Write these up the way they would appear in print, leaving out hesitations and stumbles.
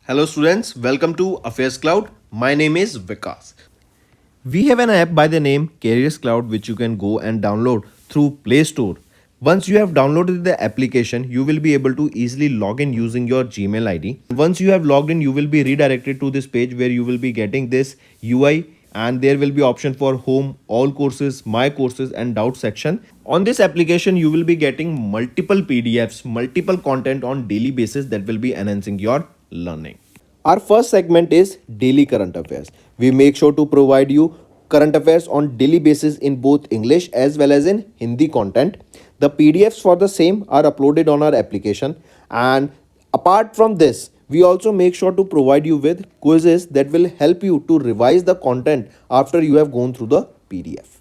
Hello students, welcome to AffairsCloud. My name is Vikas. We have an app by the name CareersCloud which you can go and download through Play Store. Once you have downloaded the application, you will be able to easily log in using your Gmail ID. Once you have logged in, you will be redirected to this page where you will be getting this UI and there will be option for home, all courses, my courses and doubt section. On this application, you will be getting multiple PDFs, multiple content on daily basis that will be enhancing your learning. Our first segment is daily current affairs. We make sure to provide you current affairs on daily basis in both English as well as in Hindi content. The PDFs for the same are uploaded on our application, and apart from this, we also make sure to provide you with quizzes that will help you to revise the content after you have gone through the PDF.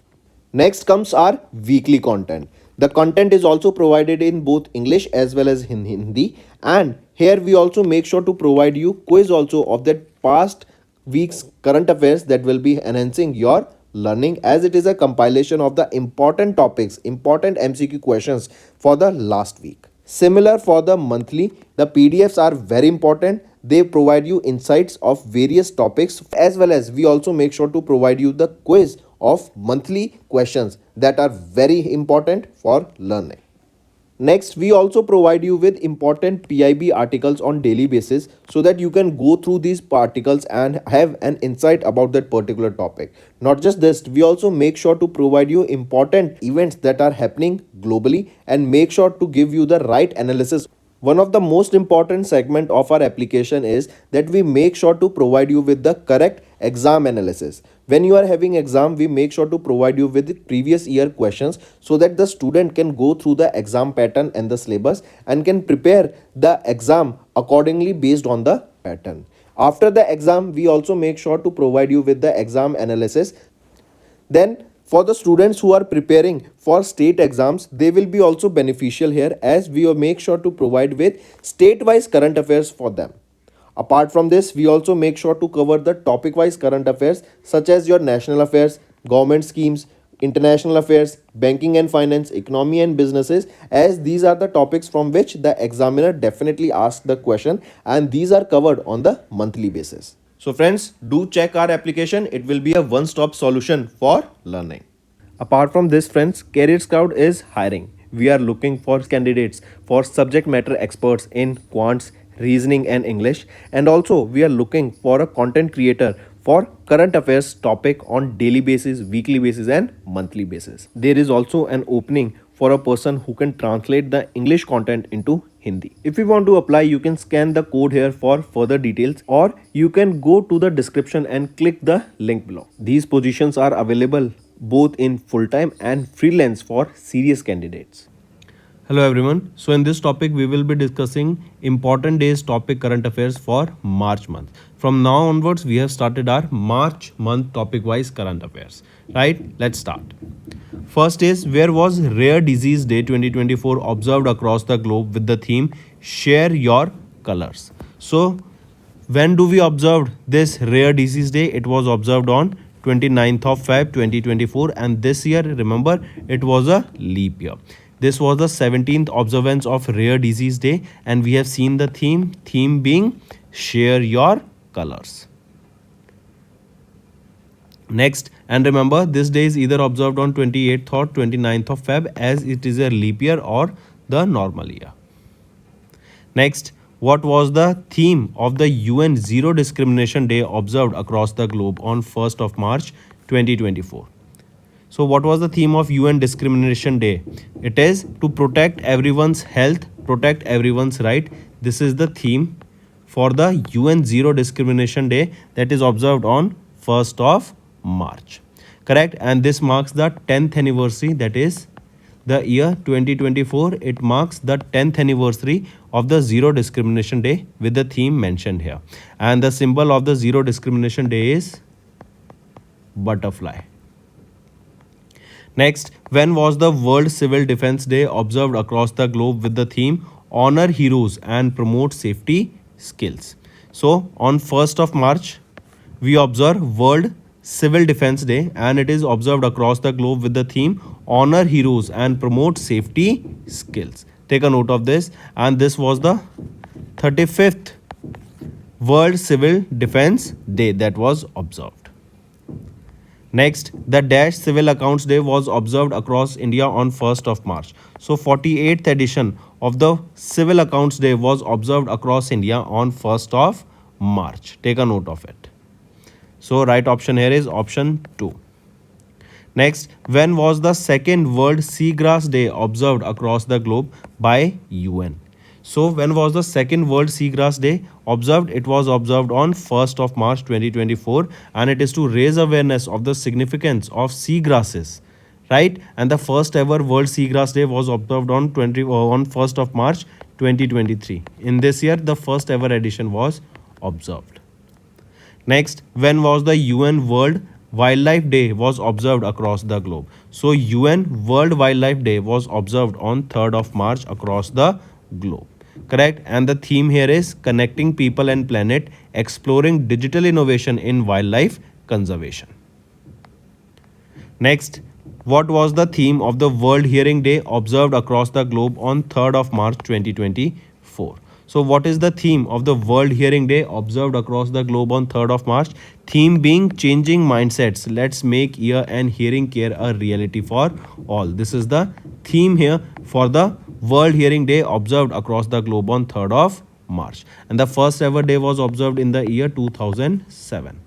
Next comes our weekly content. The content is also provided in both English as well as in Hindi, and here we also make sure to provide you quiz also of that past week's current affairs that will be enhancing your learning, as it is a compilation of the important topics, important MCQ questions for the last week. Similar for the monthly, the PDFs are very important. They provide you insights of various topics, as well as we also make sure to provide you the quiz of monthly questions that are very important for learning. Next, we also provide you with important PIB articles on daily basis so that you can go through these articles and have an insight about that particular topic. Not just this, we also make sure to provide you important events that are happening globally and make sure to give you the right analysis. One of the most important segment of our application is that we make sure to provide you with the correct exam analysis. When you are having exam, we make sure to provide you with previous year questions so that the student can go through the exam pattern and the syllabus and can prepare the exam accordingly based on the pattern. After the exam, we also make sure to provide you with the exam analysis. Then for the students who are preparing for state exams, they will be also beneficial here, as we will make sure to provide with state-wise current affairs for them. Apart from this, we also make sure to cover the topic-wise current affairs such as your national affairs, government schemes, international affairs, banking and finance, economy and businesses, as these are the topics from which the examiner definitely asks the question, and these are covered on the monthly basis. So friends, do check our application. It will be a one-stop solution for learning. Apart from this, friends, CareersCloud is hiring. We are looking for candidates for subject matter experts in quants, reasoning and English, and also we are looking for a content creator for current affairs topic on daily basis, weekly basis and monthly basis. There is also an opening for a person who can translate the English content into Hindi. If you want to apply, you can scan the code here for further details, or you can go to the description and click the link below. These positions are available both in full-time and freelance for serious candidates. Hello everyone. So in this topic we will be discussing important days topic current affairs for March month. From now onwards we have started our March month topic wise current affairs. Right? Let's start. First is, where was Rare Disease Day 2024 observed across the globe with the theme Share Your Colors. So when do we observe this Rare Disease Day? It was observed on 29th of Feb 2024, and this year, remember, it was a leap year. This was the 17th observance of Rare Disease Day, and we have seen the theme being Share Your Colors. Next, and remember, this day is either observed on 28th or 29th of Feb, as it is a leap year or the normal year. Next, what was the theme of the UN Zero Discrimination Day observed across the globe on 1st of March 2024? So what was the theme of UN Discrimination Day? It is to protect everyone's health, protect everyone's right. This is the theme for the UN Zero Discrimination Day that is observed on 1st of March. Correct? And this marks the 10th anniversary, that is the year 2024. It marks the 10th anniversary of the Zero Discrimination Day with the theme mentioned here. And the symbol of the Zero Discrimination Day is butterfly. Next, when was the World Civil Defense Day observed across the globe with the theme Honor Heroes and Promote Safety Skills? So, on 1st of March, we observe World Civil Defense Day, and it is observed across the globe with the theme Honor Heroes and Promote Safety Skills. Take a note of this. And this was the 35th World Civil Defense Day that was observed. Next, the Dash Civil Accounts Day was observed across India on 1st of March. So 48th edition of the Civil Accounts Day was observed across India on 1st of March. Take a note of it. So right option here is option 2. Next, when was the second World Seagrass Day observed across the globe by UN? So when was the second World Seagrass Day observed? It was observed on 1st of March 2024, and it is to raise awareness of the significance of seagrasses, right? And the first ever World Seagrass Day was observed on 1st of March 2023. In this year, the first ever edition was observed. Next, when was the UN World Wildlife Day was observed across the globe? So UN World Wildlife Day was observed on 3rd of March across the globe. Correct? And the theme here is connecting people and planet, exploring digital innovation in wildlife conservation. Next, what was the theme of the World Hearing Day observed across the globe on 3rd of March 2024? So what is the theme of the World Hearing Day observed across the globe on 3rd of March? Theme being changing mindsets. Let's make ear and hearing care a reality for all. This is the theme here for the World Hearing Day observed across the globe on 3rd of March. And the first ever day was observed in the year 2007.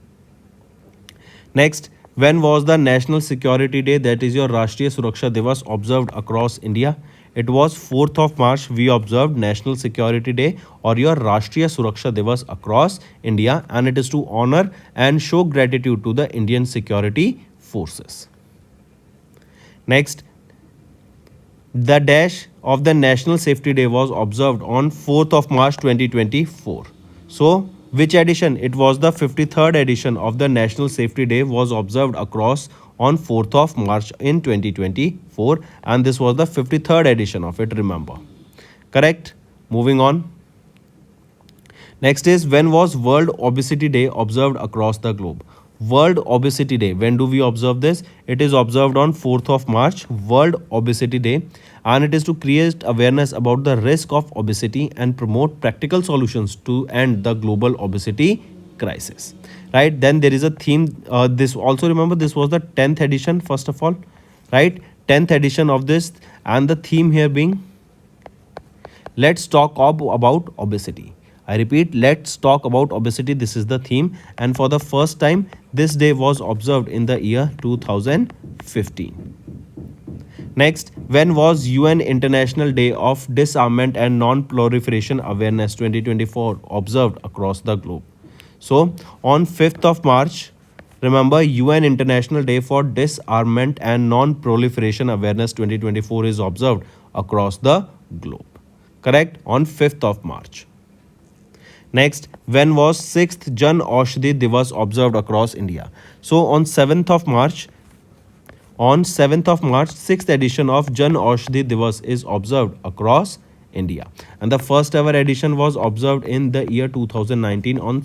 Next, when was the National Security Day, that is your Rashtriya Suraksha Divas, observed across India? It was 4th of March we observed National Security Day or your Rashtriya Suraksha Divas across India, and it is to honor and show gratitude to the Indian security forces. Next, the dash of the National Safety Day was observed on 4th of March 2024. So, which edition? It was the 53rd edition of the National Safety Day was observed across on 4th of March in 2024, and this was the 53rd edition of it, remember. Correct? Moving on. Next is, when was World Obesity Day observed across the globe? World Obesity Day, when do we observe this? It is observed on 4th of March, World Obesity Day, and it is to create awareness about the risk of obesity and promote practical solutions to end the global obesity crisis. Right, then there is a theme. This also, remember, this was the 10th edition first of all, right? 10th edition of this, and the theme here being let's talk about obesity. I repeat, let's talk about obesity. This is the theme, and for the first time this day was observed in the year 2015. Next, when was UN International Day of Disarmament and Non-Proliferation Awareness 2024 observed across the globe? So on 5th of March, remember, UN International Day for Disarmament and Non-Proliferation Awareness 2024 is observed across the globe. Correct? On 5th of March. Next, when was 6th Jan Aushadhi Divas observed across India? So on 7th of March, 6th edition of Jan Aushadhi Divas is observed across India, and the first ever edition was observed in the year 2019 on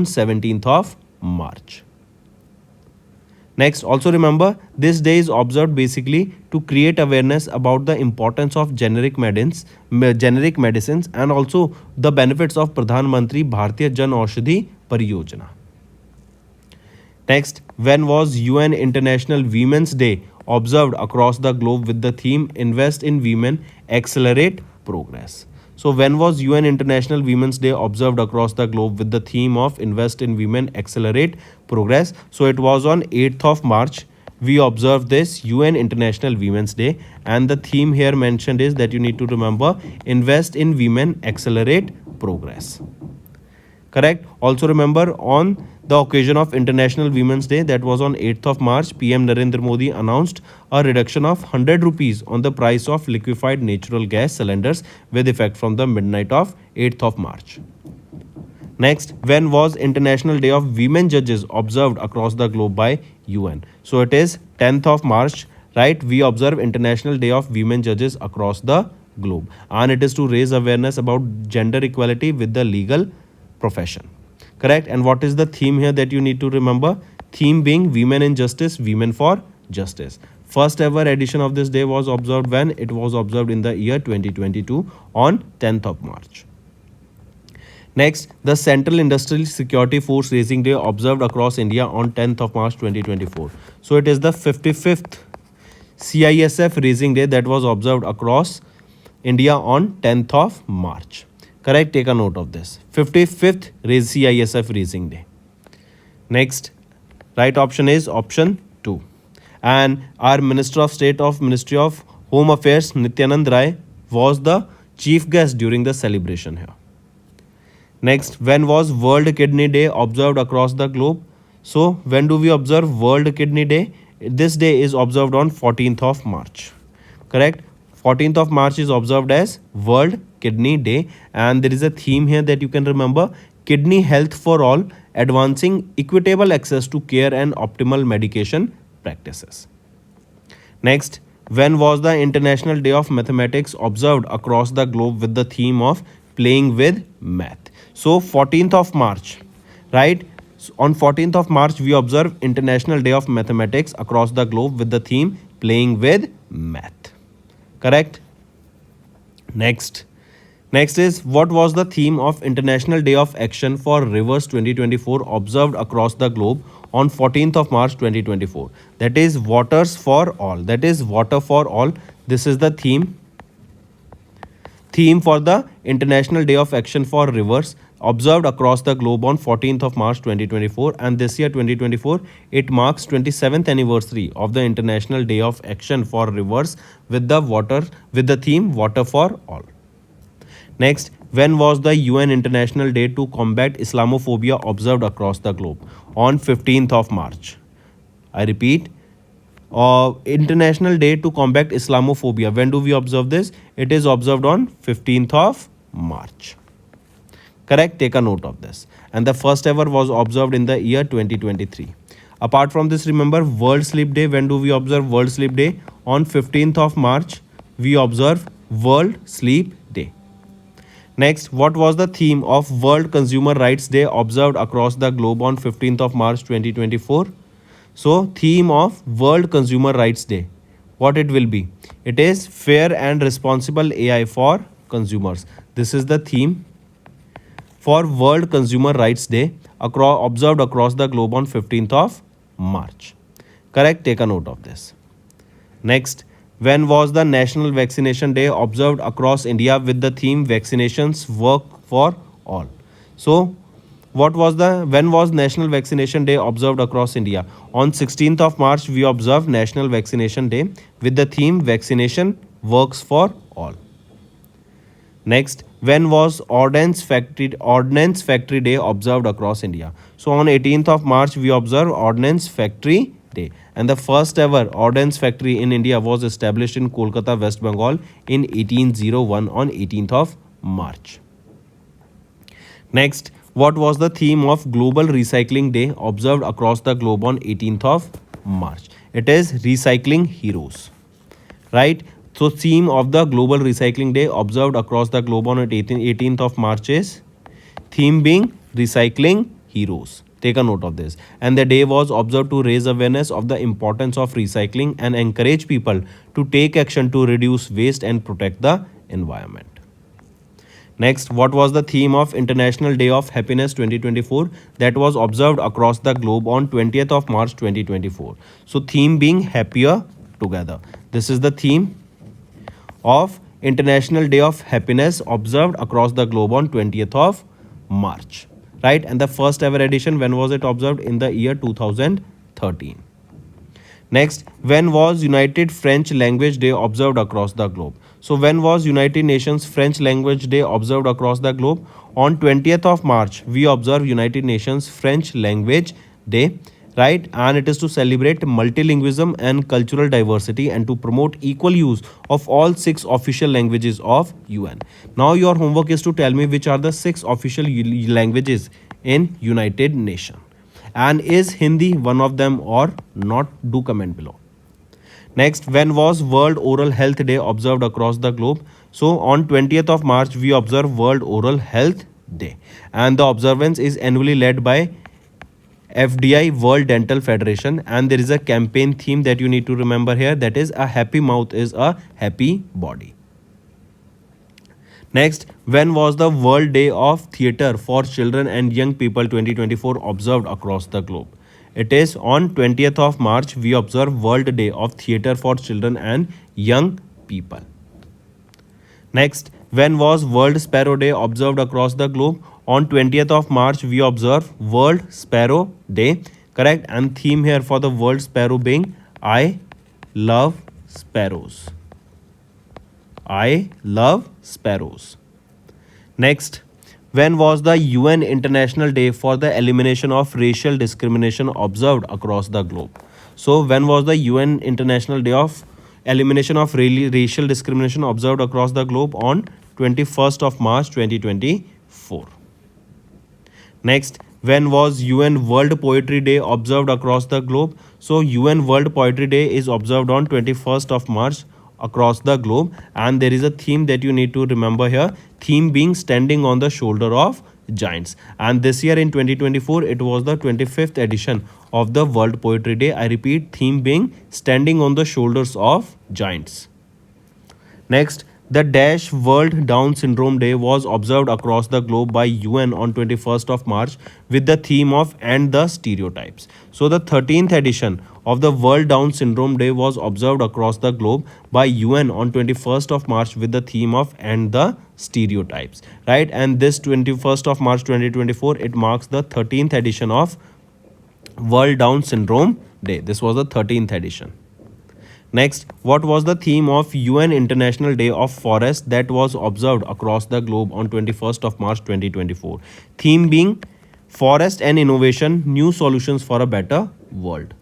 17th of March. Next, also remember, this day is observed basically to create awareness about the importance of generic medicines and also the benefits of Pradhan Mantri Bharatiya Jan Aushadhi Pariyojana. Next, when was UN International Women's Day observed across the globe with the theme Invest in Women, Accelerate Progress? So when was UN International Women's Day observed across the globe with the theme of Invest in Women, Accelerate Progress? So it was on 8th of March. We observed this UN International Women's Day, and the theme here mentioned is that you need to remember Invest in Women, Accelerate Progress. Correct? Also remember, on the occasion of International Women's Day, that was on 8th of March, PM Narendra Modi announced a reduction of 100 rupees on the price of liquefied natural gas cylinders with effect from the midnight of 8th of March. Next, when was International Day of Women Judges observed across the globe by UN? So it is 10th of March, right? We observe International Day of Women Judges across the globe, and it is to raise awareness about gender equality with the legal profession. Correct? And what is the theme here that you need to remember? Theme being Women in Justice, Women for Justice. First ever edition of this day was observed when? It was observed in the year 2022 on 10th of March. Next, the Central Industrial Security Force Raising Day observed across India on 10th of March 2024. So it is the 55th CISF Raising Day that was observed across India on 10th of March. Correct, take a note of this. 55th CISF Raising Day. Next, right option is option 2. And our Minister of State of Ministry of Home Affairs Nityanand Rai was the chief guest during the celebration here. Next, when was World Kidney Day observed across the globe? So, when do we observe World Kidney Day? This day is observed on 14th of March. Correct? 14th of March is observed as World Kidney Day, and there is a theme here that you can remember: kidney health for all, advancing equitable access to care and optimal medication practices. Next, when was the International Day of Mathematics observed across the globe with the theme of playing with math? So 14th of March, right? So on 14th of March, we observe International Day of Mathematics across the globe with the theme playing with math. Correct? Next is, what was the theme of International Day of Action for Rivers 2024 observed across the globe on 14th of March 2024? That is waters for all. That is water for all. This is the theme for the International Day of Action for Rivers observed across the globe on 14th of March 2024, and this year 2024 it marks 27th anniversary of the International Day of Action for Rivers with the theme water for all. Next, when was the UN International Day to Combat Islamophobia observed across the globe? On 15th of March. I repeat, International Day to Combat Islamophobia. When do we observe this? It is observed on 15th of March. Correct? Take a note of this. And the first ever was observed in the year 2023. Apart from this, remember World Sleep Day. When do we observe World Sleep Day? On 15th of March, we observe World Sleep Day. Next, what was the theme of World Consumer Rights Day observed across the globe on 15th of March 2024? So, theme of World Consumer Rights Day, what it will be? It is fair and responsible AI for consumers. This is the theme for World Consumer Rights Day observed across the globe on 15th of March. Correct? Take a note of this. Next, when was the National Vaccination Day observed across India with the theme vaccinations work for all? So, when was National Vaccination Day observed across India? On 16th of March, we observe National Vaccination Day with the theme vaccination works for all. Next, when was Ordnance Factory Day observed across India? So on 18th of March, we observe Ordnance Factory Day. And the first ever Ordnance Factory in India was established in Kolkata, West Bengal in 1801 on 18th of March. Next, what was the theme of Global Recycling Day observed across the globe on 18th of March? It is Recycling Heroes. Right? So theme of the Global Recycling Day observed across the globe on 18th of March is theme being Recycling Heroes. Take a note of this. And the day was observed to raise awareness of the importance of recycling and encourage people to take action to reduce waste and protect the environment. Next, what was the theme of International Day of Happiness 2024 that was observed across the globe on 20th of March 2024? So theme being happier together. This is the theme of International Day of Happiness observed across the globe on 20th of March. Right? And the first ever edition, when was it observed? In the year 2013. Next, when was United French Language Day observed across the globe? So when was United Nations French Language Day observed across the globe? On 20th of March, we observe United Nations French Language Day, right? And it is to celebrate multilingualism and cultural diversity and to promote equal use of all 6 official languages of UN. Now your homework is to tell me which are the 6 official languages in United Nations. And is Hindi one of them or not? Do comment below. Next, when was World Oral Health Day observed across the globe? So on 20th of March, we observe World Oral Health Day. And the observance is annually led by FDI, World Dental Federation. And there is a campaign theme that you need to remember here. That is, a happy mouth is a happy body. Next, when was the World Day of Theatre for Children and Young People 2024 observed across the globe? It is on 20th of March we observe World Day of Theatre for Children and Young People. Next, when was World Sparrow Day observed across the globe? On 20th of March we observe World Sparrow Day. Correct, and theme here for the World Sparrow being I love sparrows. I love sparrows. Next, when was the UN International Day for the Elimination of Racial Discrimination observed across the globe? So, when was the UN International Day of Elimination of Racial Discrimination observed across the globe? On 21st of March 2024. Next, when was UN World Poetry Day observed across the globe? So, UN World Poetry Day is observed on 21st of March across the globe, and there is a theme that you need to remember here, theme being standing on the shoulder of giants. And this year in 2024 it was the 25th edition of the World Poetry Day. I repeat, theme being standing on the shoulders of giants. Next, the Dash World Down Syndrome Day was observed across the globe by UN on 21st of March with the theme of End the Stereotypes. So the 13th edition of the World Down Syndrome Day was observed across the globe by UN on 21st of March with the theme of End the Stereotypes. Right, and this 21st of March 2024 it marks the 13th edition of World Down Syndrome Day. This was the 13th edition. Next, what was the theme of UN International Day of Forest that was observed across the globe on 21st of March 2024? Theme being Forest and Innovation, New Solutions for a Better World.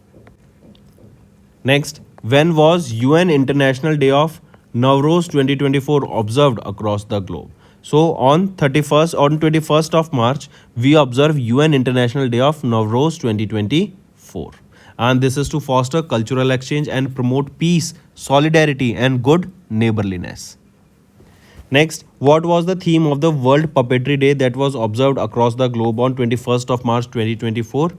Next, when was UN International Day of Nowruz 2024 observed across the globe? So on 21st of March, we observe UN International Day of Nowruz 2024. And this is to foster cultural exchange and promote peace, solidarity and good neighborliness. Next, what was the theme of the World Puppetry Day that was observed across the globe on 21st of March 2024?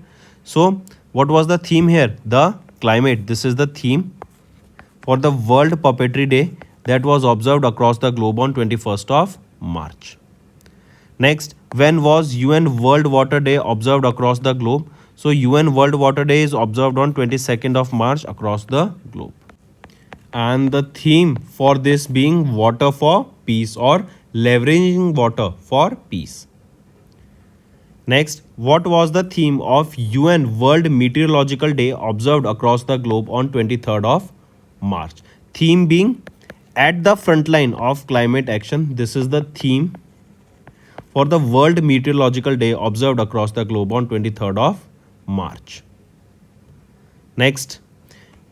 So, what was the theme here? The climate. This is the theme for the World Puppetry Day that was observed across the globe on 21st of March. Next, when was UN World Water Day observed across the globe? So UN World Water Day is observed on 22nd of March across the globe. And the theme for this being water for peace or leveraging water for peace. Next, what was the theme of UN World Meteorological Day observed across the globe on 23rd of March? Theme being at the front line of climate action. This is the theme for the World Meteorological Day observed across the globe on 23rd of March. Next,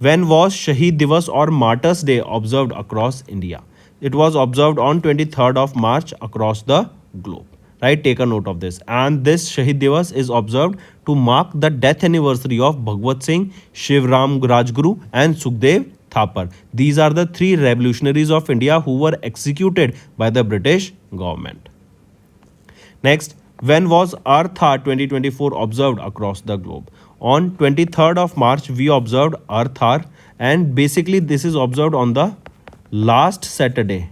when was Shaheed Divas or Martyrs Day observed across India? It was observed on 23rd of March across the globe. Right, take a note of this. And this Shaheed Divas is observed to mark the death anniversary of Bhagwat Singh, Shivram Rajguru and Sukhdev Thapar. These are the three revolutionaries of India who were executed by the British government. Next, when was Earth Hour 2024 observed across the globe? On 23rd of March, we observed Earth Hour, and basically this is observed on the last Saturday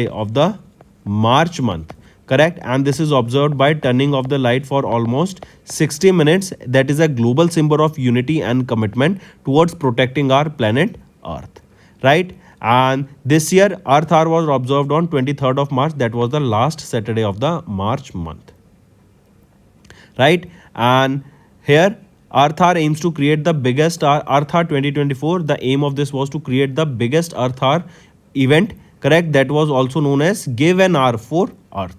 of the March month. Correct, and this is observed by turning off the light for almost 60 minutes. That is a global symbol of unity and commitment towards protecting our planet Earth. Right, and this year Earth Hour was observed on 23rd of March. That was the last Saturday of the March month. Right, and here Earth Hour aims to create the biggest Earth Hour 2024. The aim of this was to create the biggest Earth Hour event. Correct, that was also known as Give an Hour for Earth.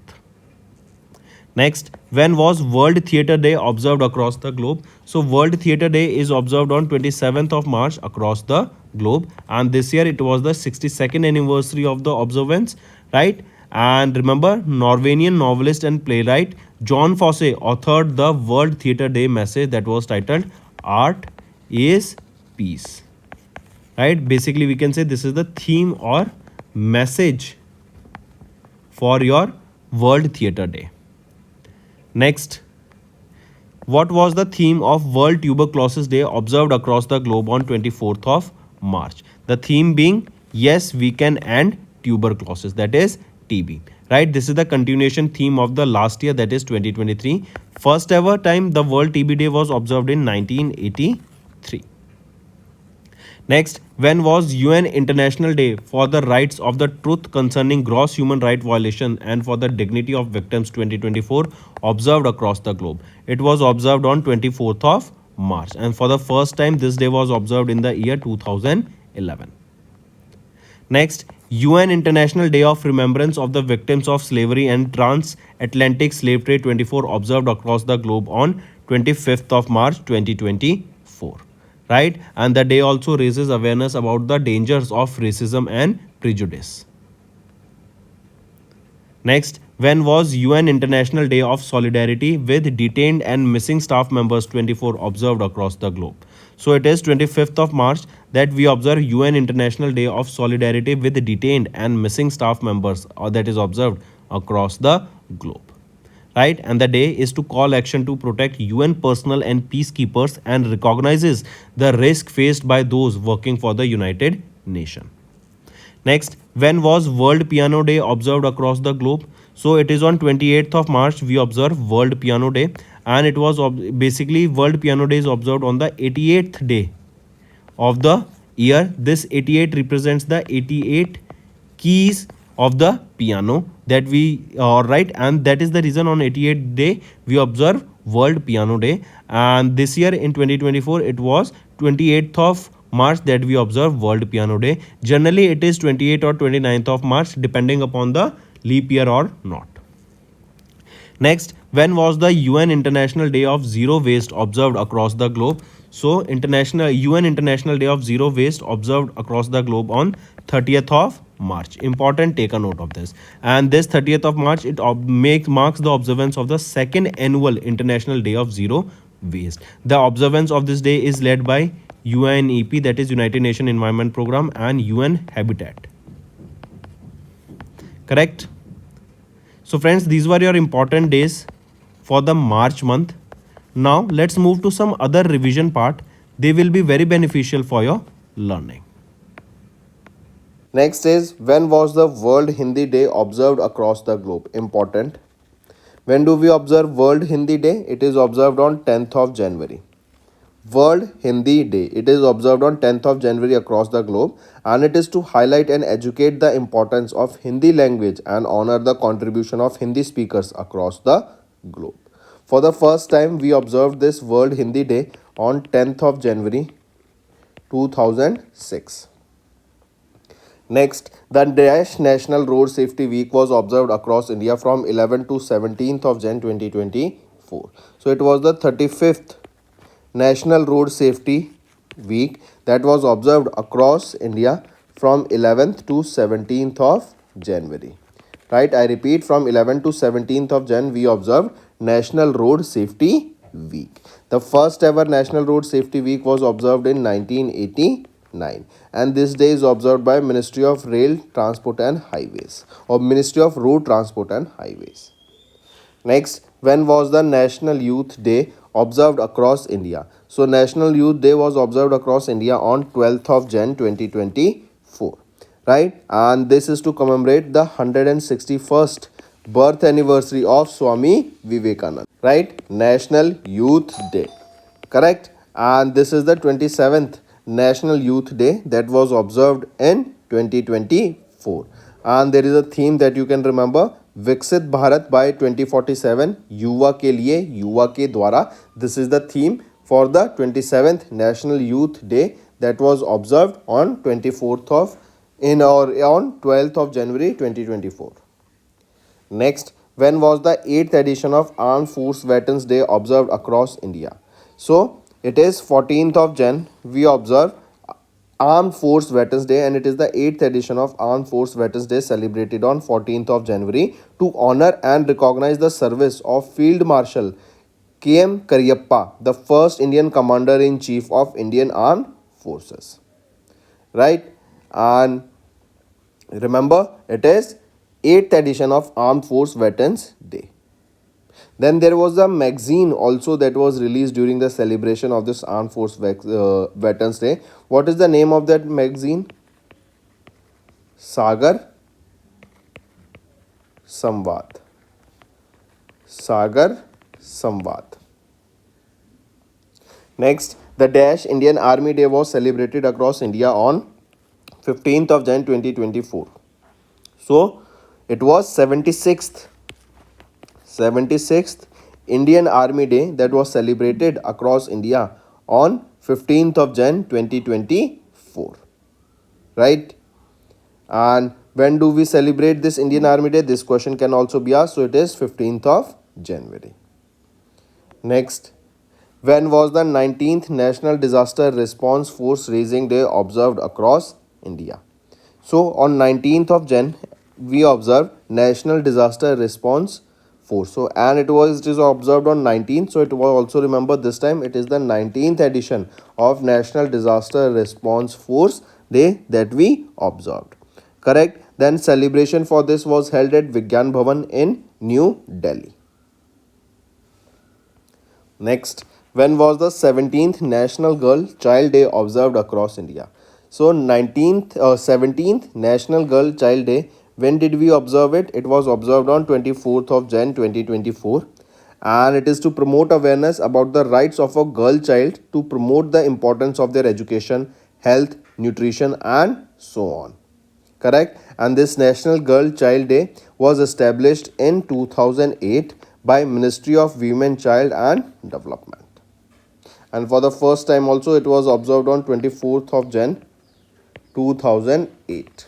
Next, when was World Theatre Day observed across the globe? So World Theatre Day is observed on 27th of March across the globe, and this year it was the 62nd anniversary of the observance. Right, and remember, Norwegian novelist and playwright John Fosse authored the World Theatre Day message that was titled Art is Peace. Right, basically we can say this is the theme or message for your World Theatre Day. Next, what was the theme of World Tuberculosis Day observed across the globe on 24th of March? The theme being Yes, We Can End tuberculosis, that is TB. Right, this is the continuation theme of the last year, that is 2023. First ever time the World TB Day was observed in 1983. Next, when was UN International Day for the Rights of the Truth Concerning Gross Human Right Violation and for the Dignity of Victims 2024 observed across the globe? It was observed on 24th of March, and for the first time this day was observed in the year 2011. Next, UN International Day of Remembrance of the Victims of Slavery and Transatlantic Slave Trade 24 observed across the globe on 25th of March 2024. Right, and the day also raises awareness about the dangers of racism and prejudice. Next, when was UN International Day of Solidarity with Detained and Missing Staff Members 24 observed across the globe? So it is 25th of March that we observe UN International Day of Solidarity with Detained and Missing Staff Members, or that is observed across the globe. Right, and the day is to call action to protect UN personnel and peacekeepers and recognizes the risk faced by those working for the United Nations. Next, when was World Piano Day observed across the globe? So it is on 28th of March we observe World Piano Day, and it was basically World Piano Day is observed on the 88th day of the year. This 88 represents the 88 keys of the piano that we write, and that is the reason on 88th day we observe World Piano Day. And this year in 2024 it was 28th of March that we observe World Piano Day. Generally it is 28th or 29th of March depending upon the leap year or not. Next, when was the UN International Day of Zero Waste observed across the globe? So UN International Day of Zero Waste observed across the globe on 30th of March. Important, take a note of this. And this 30th of March, it marks the observance of the second annual International Day of Zero Waste. The observance of this day is led by UNEP, that is United Nations Environment Program, and UN Habitat. Correct? So friends, these were your important days for the March month. Now let's move to some other revision part. They will be very beneficial for your learning. Next is, when was the World Hindi Day observed across the globe? Important. When do we observe World Hindi Day? It is observed on 10th of January. World Hindi Day. It is observed on 10th of January across the globe, and it is to highlight and educate the importance of Hindi language and honor the contribution of Hindi speakers across the globe. For the first time, we observed this World Hindi Day on 10th of January 2006. Next, the National Road Safety Week was observed across India from 11th to 17th of Jan 2024. So it was the 35th National Road Safety Week that was observed across India from 11th to 17th of January. Right, I repeat, from 11th to 17th of Jan we observed National Road Safety Week. The first ever National Road Safety Week was observed in 1989, and this day is observed by Ministry of Rail Transport and Highways, or Ministry of Road Transport and Highways. Next, when was the National Youth Day observed across India? So National Youth Day was observed across India on 12th of Jan 2024. Right, and this is to commemorate the 161st birth anniversary of Swami Vivekananda. Right, National Youth Day. Correct, and this is the 27th National Youth Day that was observed in 2024. And there is a theme that you can remember: Viksit Bharat by 2047, Yuva ke liye, Yuva ke dwara. This is the theme for the 27th National Youth Day that was observed on 12th of January 2024. Next, when was the 8th edition of Armed Force Veterans Day observed across India? So it is 14th of Jan we observe Armed Force Veterans Day, and it is the 8th edition of Armed Force Veterans Day celebrated on 14th of January to honor and recognize the service of Field Marshal K.M. Karyappa, the first Indian Commander-in-Chief of Indian Armed Forces. Right, and remember, it is 8th edition of Armed Force Veterans Day. Then there was a magazine also that was released during the celebration of this Armed Force Veterans Day. What is the name of that magazine? Sagar Samvad. Sagar Samvad. Next, the Dash Indian Army Day was celebrated across India on 15th of Jan 2024. So, it was 76th Indian Army Day that was celebrated across India on 15th of Jan 2024. Right? And when do we celebrate this Indian Army Day? This question can also be asked. So, it is 15th of January. Next, when was the 19th National Disaster Response Force Raising Day observed across India? So on 19th of Jan, we observed National Disaster Response Force. So and it is observed on 19th. So it was also, remember, this time it is the 19th edition of National Disaster Response Force Day that we observed. Correct. Then celebration for this was held at Vigyan Bhavan in New Delhi. Next, when was the 17th National Girl Child Day observed across India? So 17th National Girl Child Day, when did we observe it? It was observed on 24th of Jan 2024, and it is to promote awareness about the rights of a girl child, to promote the importance of their education, health, nutrition and so on. Correct? And this National Girl Child Day was established in 2008 by Ministry of Women, Child and Development. And for the first time also it was observed on 24th of Jan 2008.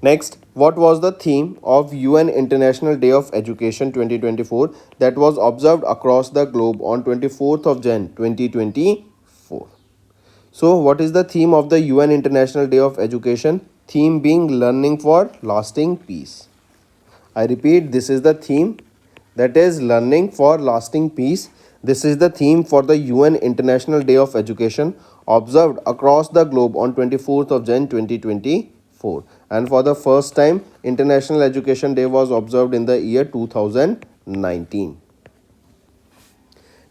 Next, what was the theme of UN International Day of Education 2024 that was observed across the globe on 24th of Jan 2024? So, what is the theme of the UN International Day of Education? Theme being learning for lasting peace. I repeat, this is the theme, that is learning for lasting peace. This is the theme for the UN International Day of Education observed across the globe on 24th of Jan 2024. And for the first time, International Education Day was observed in the year 2019.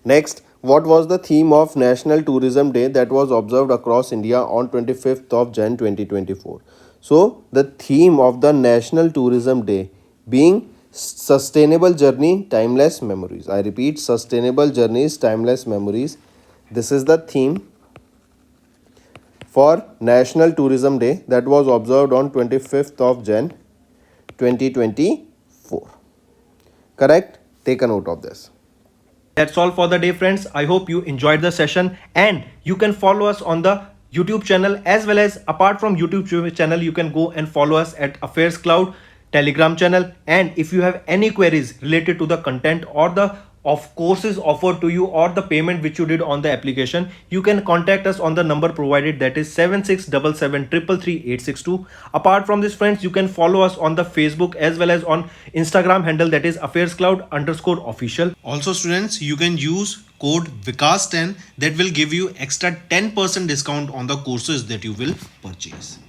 Next, what was the theme of National Tourism Day that was observed across India on 25th of Jan 2024? So, the theme of the National Tourism Day being Sustainable Journey, Timeless Memories. I repeat, Sustainable Journeys, Timeless Memories. This is the theme for National Tourism Day that was observed on 25th of Jan 2024. Correct? Take a note of this. That's all for the day, friends. I hope you enjoyed the session, and you can follow us on the YouTube channel, as well as apart from YouTube channel, you can go and follow us at AffairsCloud Telegram channel. And if you have any queries related to the content or the of courses offered to you or the payment which you did on the application, you can contact us on the number provided, that is 7677333862. Apart from this, friends, you can follow us on the Facebook as well as on Instagram handle, that is AffairsCloud_official. Also, students, you can use code Vikas10, that will give you extra 10% discount on the courses that you will purchase.